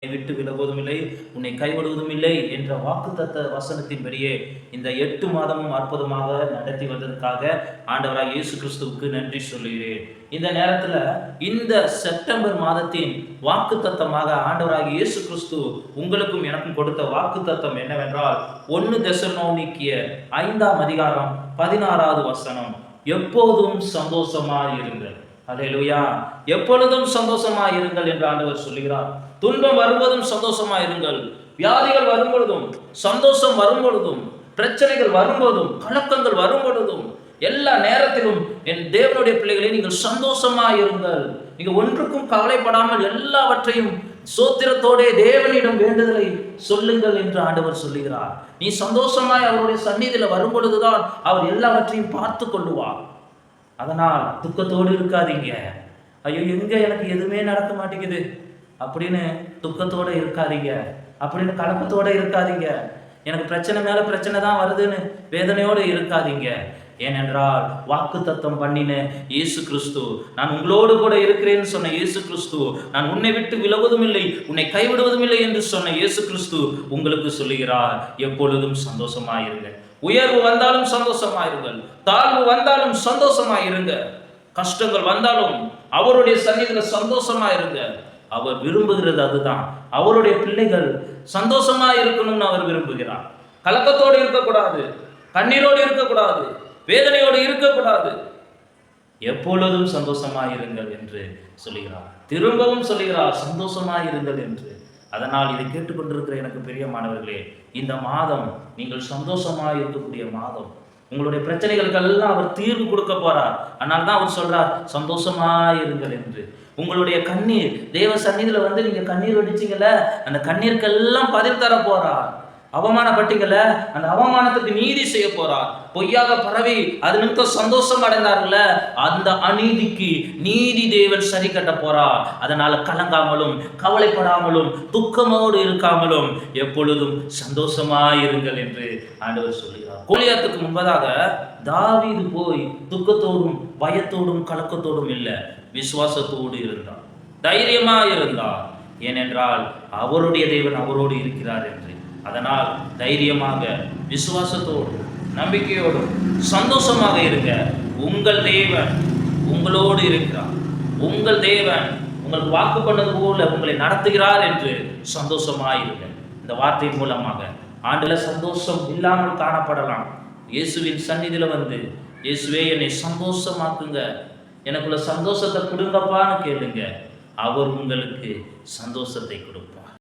விட்டு விலகுவதும் இல்லை, உன்னை கைவிடுவதும் இல்லை என்ற வாக்குத்தத்த வசனத்தின்படியே இந்த 8 மாதமும் அற்புதமாக நடத்தி வந்ததற்காக ஆண்டவராக இயேசு கிறிஸ்துவுக்கு நன்றி சொல்லுகிறேன். இந்த நேரத்தில் இந்த செப்டம்பர் மாதத்தின் வாக்குத்தத்தமாக ஆண்டவராக இயேசு கிறிஸ்து உங்களுக்கும் எனக்கும் கொடுத்த வாக்குத்தத்தம் என்னவென்றால் 1 தெசலோனிக்கேயர் 5ஆம் அதிகாரம் 16வது வசனம், எப்போதும் சந்தோஷமாய் இருங்கள். அல்லேலூயா. எப்பொழுதும் சந்தோஷமாய் இருங்கள் என்று ஆண்டவர் சொல்லுகிறார். துன்பம் வரும்போதும் சந்தோஷமாய் இருங்கள், வியாதிகள் வரும்பொழுதும், சந்தோஷம் வரும்பொழுதும், பிரச்சனைகள் வரும்போதும், கலக்கங்கள் வரும்பொழுதும், எல்லா நேரத்திலும் என் தேவனுடைய பிள்ளைகளை நீங்கள் சந்தோஷமாய் இருங்கள். நீங்க ஒன்றுக்கும் கவலைப்படாமல் எல்லாவற்றையும் சோத்திரத்தோட தேவனிடம் வேண்டுதலை சொல்லுங்கள் என்று ஆண்டவர் சொல்லுகிறார். நீ சந்தோஷமாய் அவருடைய சந்நிதியில வரும்பொழுதுதான் அவர் எல்லாவற்றையும் பார்த்து கொள்ளுவார். அதனால் துக்கத்தோடு இருக்காதீங்க. ஐயோ, எங்க எனக்கு எதுவுமே நடக்க மாட்டேங்குது அப்படின்னு துக்கத்தோடு இருக்காதீங்க, அப்படின்னு கலக்கத்தோடு இருக்காதீங்க. எனக்கு பிரச்சனை மேல பிரச்சனை தான் வருதுன்னு வேதனையோடு இருக்காதீங்க. ஏனென்றால் வாக்கு தத்தம் பண்ணின இயேசு கிறிஸ்து, நான் உங்களோடு கூட இருக்கிறேன்னு சொன்ன இயேசு கிறிஸ்து, நான் உன்னை விட்டு விலகுவதும் இல்லை, உன்னை கைவிடுவதும் இல்லை என்று சொன்ன இயேசு கிறிஸ்து உங்களுக்கு சொல்லுகிறார், எப்பொழுதும் சந்தோஷமாயிருங்க. உயர்வு வந்தாலும் சந்தோஷமாயிருங்கள், தாழ்வு வந்தாலும் சந்தோஷமாயிருங்க, கஷ்டங்கள் வந்தாலும் அவருடைய சந்நிதியில சந்தோஷமாயிருங்க. அவர் விரும்புகிறது அதுதான். அவருடைய பிள்ளைகள் சந்தோஷமா இருக்கணும்னு அவர் விரும்புகிறார். கலக்கத்தோடு இருக்கக்கூடாது, கண்ணீரோடு இருக்கக்கூடாது, வேதனையோடு இருக்கக்கூடாது. எப்பொழுதும் சந்தோஷமாயிருங்கள் என்று சொல்லுகிறார். திரும்பவும் சொல்லுகிறார், சந்தோஷமாயிருங்கள் என்று. அதனால் இதை கேட்டுக்கொண்டிருக்கிற எனக்கு பிரியமானவர்களே, இந்த மாதம் நீங்கள் சந்தோஷமாக இருக்கக்கூடிய மாதம். உங்களுடைய பிரச்சனைகளுக்கெல்லாம் அவர் தீர்வு கொடுக்க போறார். அதனால தான் அவர் சொல்றார், சந்தோஷமாயிருங்கள் என்று. உங்களுடைய கண்ணீர் தேவ சந்நிதியில வந்து நீங்க கண்ணீர் வடிச்சீங்கல்ல, அந்த கண்ணீருக்கெல்லாம் பதில் தர போறார். அவமானப்பட்டீங்கல்ல, அந்த அவமானத்துக்கு நீதி செய்ய போறார். பொய்யாக பரவி அது நிமித்தம் சந்தோஷம் அடைந்தார்கள்ல, அந்த அநீதிக்கு நீதி தேவன் சரி கட்ட போறார். அதனால கலங்காமலும் கவலைப்படாமலும் துக்கமோடு இருக்காமலும் எப்பொழுதும் சந்தோஷமாயிருங்கள் என்று ஆண்டவர் சொல்லுகிறார். கோலியாத்துக்கு முன்பதாக தாவீது போய் துக்கத்தோடும் பயத்தோடும் கலக்கத்தோடும் இல்லை, விசுவாசத்தோடு இருந்தார், தைரியமா இருந்தார். ஏனென்றால் அவருடைய தேவன் அவரோடு இருக்கிறார் என்று. அதனால் தைரியமாக விசுவாசத்தோடு நம்பிக்கையோடு சந்தோஷமாக இருங்க. உங்கள் தேவன் உங்களோடு இருக்கிறார். உங்கள் தேவன் உங்களுக்கு வாக்கு பண்ணது போல உங்களை நடத்துகிறார் என்று சந்தோஷமாயிருங்க. இந்த வார்த்தை மூலமாக ஆண்டுல சந்தோஷம் இல்லாமல் காணப்படலாம். இயேசுவின் சந்நிதியில வந்து, இயேசுவே என்னை சந்தோஷமாக்குங்க, எனக்குள்ள சந்தோஷத்தை கொடுங்கப்பான்னு கேளுங்க. அவர் உங்களுக்கு சந்தோஷத்தை கொடுப்பார்.